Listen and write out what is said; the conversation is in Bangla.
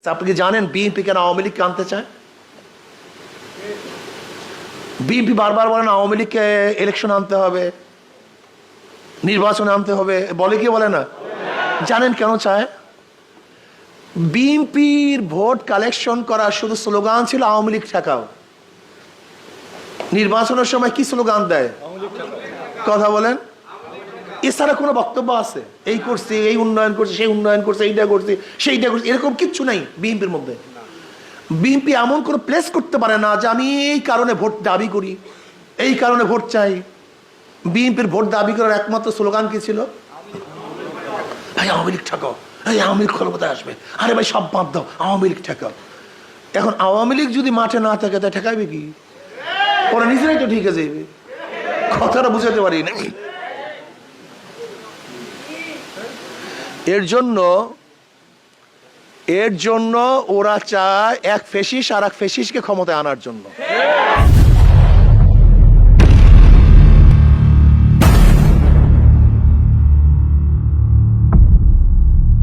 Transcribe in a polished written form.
আপনি কি জানেন বিএনপি কেন আওয়ামী লীগকে আনতে চায়? বিএনপি বারবার বলেন আওয়ামী লীগকে ইলেকশন আনতে হবে, নির্বাচনে আনতে হবে, বলে কি বলে না? জানেন কেন চায়? বিএনপির ভোট কালেকশন করা শুধু স্লোগান ছিল আওয়ামী লীগ ঠেকাও। নির্বাচনের সময় কি স্লোগান দেয়? কথা বলেন। এছাড়া কোনো বক্তব্য আছে? এই করছি, এই উন্নয়ন করছি, সেই উন্নয়ন করছে, এইটা করছি, সেইটা করছি, এরকম কিচ্ছু নাই বিএনপির মধ্যে। বিএনপি এমন কোনো প্লেস করতে পারে না যে আমি এই কারণে ভোট দাবি করি, এই কারণে ভোট চাই। বিএনপির ভোট দাবি করার একমাত্র স্লোগান কি ছিল? আওয়ামী লীগ ঠেকাও, এই আওয়ামী লীগ ক্ষমতায় আসবে, আরে ভাই সব বাদ দাও, আওয়ামী লীগ ঠেকাও। এখন আওয়ামী লীগ যদি মাঠে না থাকে তা ঠেকাইবে কি? ওরা নিজেরাই তো ঠিক আছে। কথাটা বুঝাতে পারি না। এর জন্য ওরা চায় এক ফেসিস আর এক ফেসিসকে ক্ষমতায় আনার জন্য।